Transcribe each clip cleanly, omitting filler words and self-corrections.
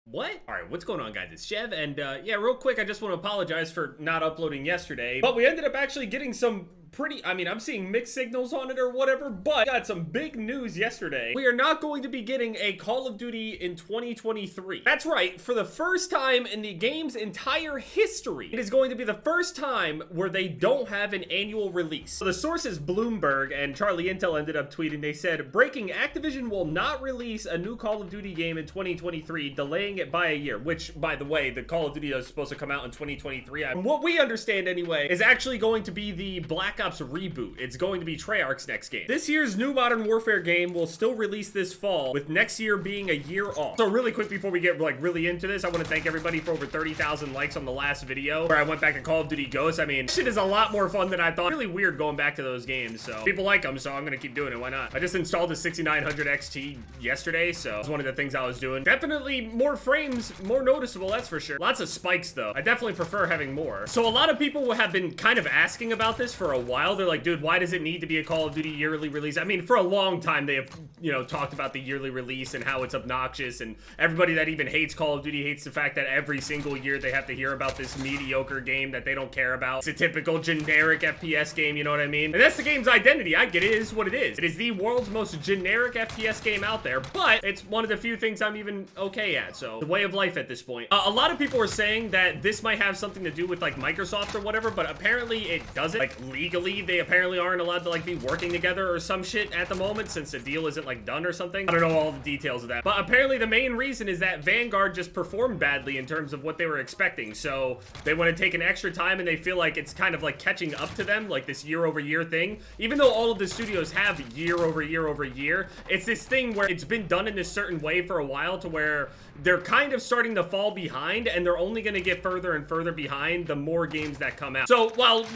What? All right, what's going on, guys? It's Chev, and yeah, real quick, I just want to apologize for not uploading yesterday, but we ended up actually getting some I'm seeing mixed signals on it or whatever, but got some big news yesterday. We are not going to be getting a Call of Duty in 2023. That's right, for the first time in the game's entire history, it is going to be the first time where they don't have an annual release. So the source is Bloomberg, and Charlie Intel ended up tweeting, they said, breaking, Activision will not release a new Call of Duty game in 2023, delaying it by a year, which, by the way, the Call of Duty is supposed to come out in 2023. And what we understand, anyway, is actually going to be the Black Ops reboot. It's going to be Treyarch's next game. This year's new Modern Warfare game will still release this fall, with next year being a year off. So really quick before we get really into this, I want to thank everybody for over 30,000 likes on the last video where I went back to Call of Duty Ghosts. I mean, shit is a lot more fun than I thought. Really weird going back to those games, so people like them, so I'm gonna keep doing it. Why not? I just installed the 6900 XT yesterday, so it's one of the things I was doing. Definitely more frames, more noticeable, that's for sure. Lots of spikes though. I definitely prefer having more. So a lot of people have been kind of asking about this for a while. They're like, dude, why does it need to be a Call of Duty yearly release? I mean, for a long time they have, talked about the yearly release and how it's obnoxious, and everybody that even hates Call of Duty hates the fact that every single year they have to hear about this mediocre game that they don't care about. It's a typical generic FPS game, you know what I mean? And that's the game's identity. I get it. It is what it is. It is the world's most generic FPS game out there, but it's one of the few things I'm even okay at, so the way of life at this point. A lot of people are saying that this might have something to do with like Microsoft or whatever, but apparently it doesn't. Like legally, they apparently aren't allowed to like be working together or some shit at the moment since the deal isn't like done or something. I don't know all the details of that, but apparently the main reason is that Vanguard just performed badly in terms of what they were expecting, so they want to take an extra time and they feel like it's kind of like catching up to them, like this year over year thing. Even though all of the studios have year over year over year, it's this thing where it's been done in this certain way for a while to where they're kind of starting to fall behind, and they're only going to get further and further behind the more games that come out. So while,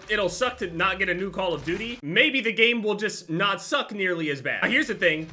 it'll suck to not get a new Call of Duty, maybe the game will just not suck nearly as bad. Now, here's the thing,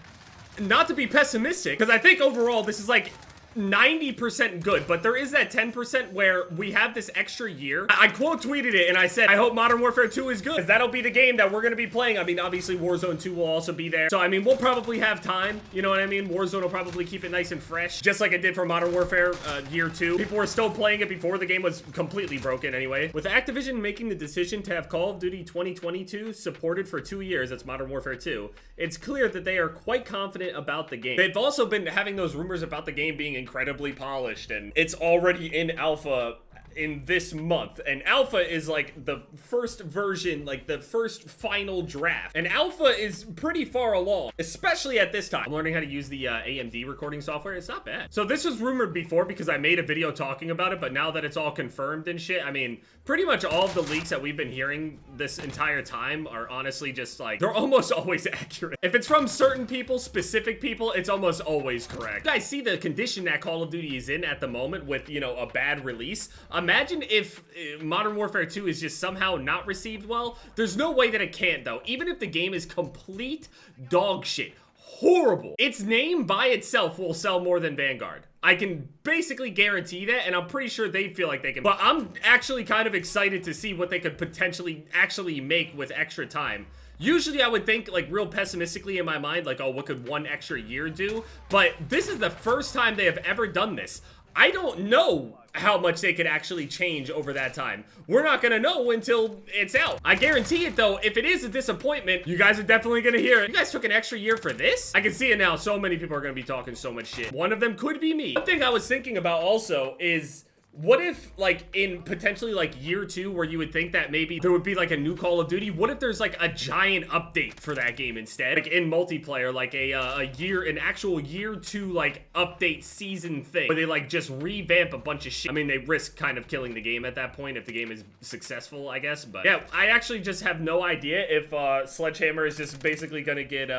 not to be pessimistic, because I think overall this is like 90% good, but there is that 10% where we have this extra year. I quote tweeted it and I said, I hope Modern Warfare 2 is good, because that'll be the game that we're going to be playing. I mean, obviously Warzone 2 will also be there. So, I mean, we'll probably have time. You know what I mean? Warzone will probably keep it nice and fresh, just like it did for Modern Warfare year 2. People were still playing it before the game was completely broken anyway. With Activision making the decision to have Call of Duty 2022 supported for 2 years, that's Modern Warfare 2, it's clear that they are quite confident about the game. They've also been having those rumors about the game being incredibly polished, and it's already in alpha in this month, and alpha is like the first version, like the first final draft, and alpha is pretty far along, especially at this time. I'm learning how to use the AMD recording software. It's not bad. So this was rumored before because I made a video talking about it, but now that it's all confirmed and shit, I mean, pretty much all of the leaks that we've been hearing this entire time are honestly just like, they're almost always accurate. If it's from certain people, specific people, it's almost always correct. You guys see the condition that Call of Duty is in at the moment with, a bad release. Imagine if Modern Warfare 2 is just somehow not received well. There's no way that it can't, though. Even if the game is complete dog shit, horrible, its name by itself will sell more than Vanguard. I can basically guarantee that, and I'm pretty sure they feel like they can. But I'm actually kind of excited to see what they could potentially actually make with extra time. Usually I would think, like, real pessimistically in my mind, like, oh, what could one extra year do? But this is the first time they have ever done this. I don't know how much they could actually change over that time. We're not gonna know until it's out. I guarantee it though, if it is a disappointment, you guys are definitely gonna hear it. You guys took an extra year for this? I can see it now. So many people are gonna be talking so much shit. One of them could be me. One thing I was thinking about also is, what if, like, in potentially, like, year 2, where you would think that maybe there would be, like, a new Call of Duty, what if there's, like, a giant update for that game instead? Like, in multiplayer, like, an actual year 2, like, update season thing, where they, like, just revamp a bunch of shit. I mean, they risk kind of killing the game at that point if the game is successful, I guess, but yeah, I actually just have no idea if Sledgehammer is just basically gonna get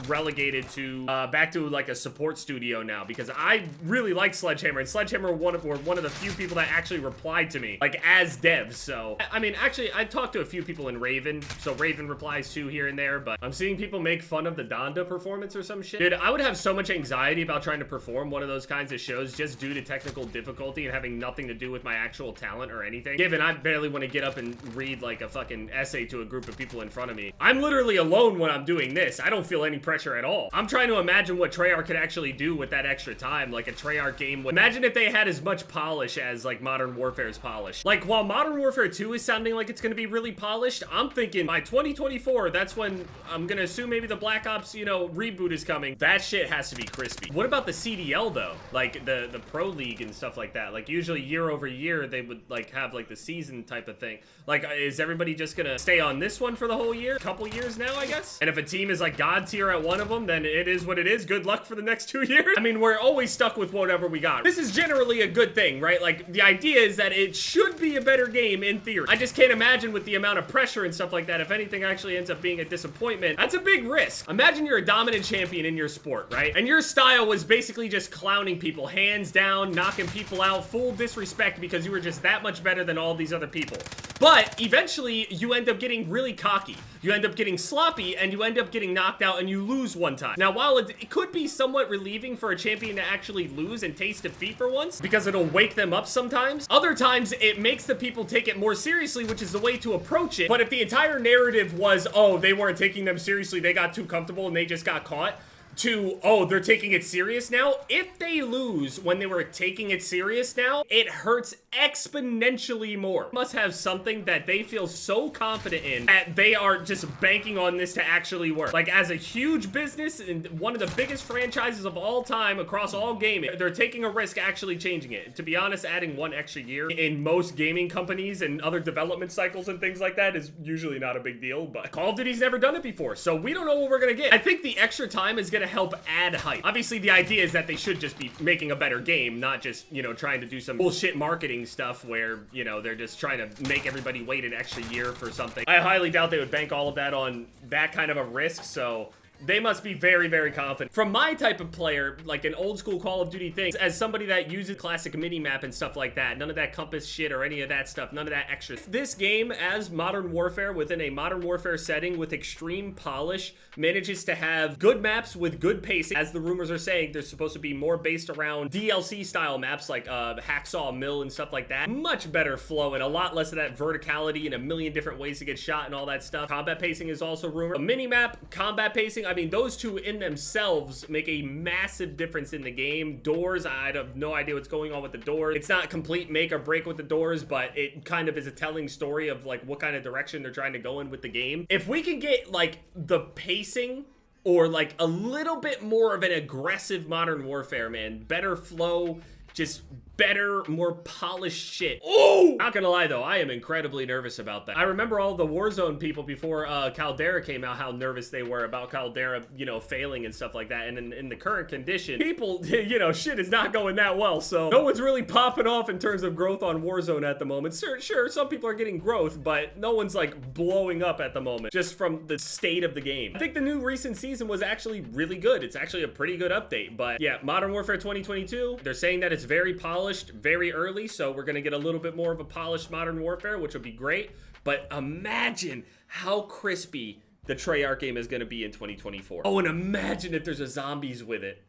relegated to back to, like, a support studio now, because I really like Sledgehammer, and Sledgehammer were one of the few people people that actually replied to me, like, as devs. So, I mean, actually, I talked to a few people in Raven, so Raven replies too here and there, but I'm seeing people make fun of the Donda performance or some shit. Dude, I would have so much anxiety about trying to perform one of those kinds of shows just due to technical difficulty and having nothing to do with my actual talent or anything. Given I barely want to get up and read like a fucking essay to a group of people in front of me. I'm literally alone when I'm doing this. I don't feel any pressure at all. I'm trying to imagine what Treyarch could actually do with that extra time, like a Treyarch game. Imagine if they had as much polish as like Modern Warfare's polish. Like while Modern Warfare 2 is sounding like it's gonna be really polished, I'm thinking by 2024, that's when I'm gonna assume maybe the Black Ops, you know, reboot is coming. That shit has to be crispy. What about the CDL though? Like the Pro League and stuff like that. Like usually year over year, they would like have like the season type of thing. Like is everybody just gonna stay on this one for the whole year? A couple years now, I guess? And if a team is like God tier at one of them, then it is what it is. Good luck for the next 2 years. I mean, we're always stuck with whatever we got. This is generally a good thing, right? Like the idea is that it should be a better game in theory. I just can't imagine with the amount of pressure and stuff like that, if anything actually ends up being a disappointment, that's a big risk. Imagine you're a dominant champion in your sport, right? And your style was basically just clowning people, hands down, knocking people out, full disrespect because you were just that much better than all these other people. But eventually you end up getting really cocky. You end up getting sloppy and you end up getting knocked out and you lose one time. Now, while it could be somewhat relieving for a champion to actually lose and taste defeat for once, because it'll wake them up sometimes, other times it makes the people take it more seriously, which is the way to approach it. But if the entire narrative was, oh, they weren't taking them seriously, they got too comfortable and they just got caught, to, oh, they're taking it serious now. If they lose when they were taking it serious now, it hurts exponentially more. Must have something that they feel so confident in that they are just banking on this to actually work. Like as a huge business and one of the biggest franchises of all time across all gaming, they're taking a risk actually changing it. To be honest, adding 1 extra year in most gaming companies and other development cycles and things like that is usually not a big deal, but Call of Duty's never done it before, so we don't know what we're gonna get. I think the extra time is gonna help add hype. Obviously, the idea is that they should just be making a better game, not just, you know, trying to do some bullshit marketing stuff where, you know, they're just trying to make everybody wait an extra year for something. I highly doubt they would bank all of that on that kind of a risk, so they must be very, very confident. From my type of player, like an old school Call of Duty thing, as somebody that uses classic mini-map and stuff like that, none of that compass shit or any of that stuff, none of that extra. This game, as Modern Warfare, within a Modern Warfare setting with extreme polish, manages to have good maps with good pacing. As the rumors are saying, they're supposed to be more based around DLC-style maps like Hacksaw Mill and stuff like that. Much better flow and a lot less of that verticality and a million different ways to get shot and all that stuff. Combat pacing is also rumored. A mini-map, combat pacing, I mean, those two in themselves make a massive difference in the game. Doors, I have no idea what's going on with the doors. It's not complete make or break with the doors, but it kind of is a telling story of like what kind of direction they're trying to go in with the game. If we can get like the pacing or like a little bit more of an aggressive Modern Warfare, man, better flow, just better, more polished shit. Oh! Not gonna lie though, I am incredibly nervous about that. I remember all the Warzone people before Caldera came out, how nervous they were about Caldera, you know, failing and stuff like that. And in the current condition, people, you know, shit is not going that well. So no one's really popping off in terms of growth on Warzone at the moment. Sure, some people are getting growth, but no one's like blowing up at the moment, just from the state of the game. I think the new recent season was actually really good. It's actually a pretty good update, but yeah, Modern Warfare 2022, they're saying that it's very polished very early, so we're gonna get a little bit more of a polished Modern Warfare, which would be great. But imagine how crispy the Treyarch game is gonna be in 2024. Oh, and imagine if there's a zombies with it.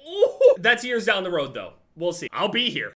Ooh, that's years down the road though. We'll see. I'll be here.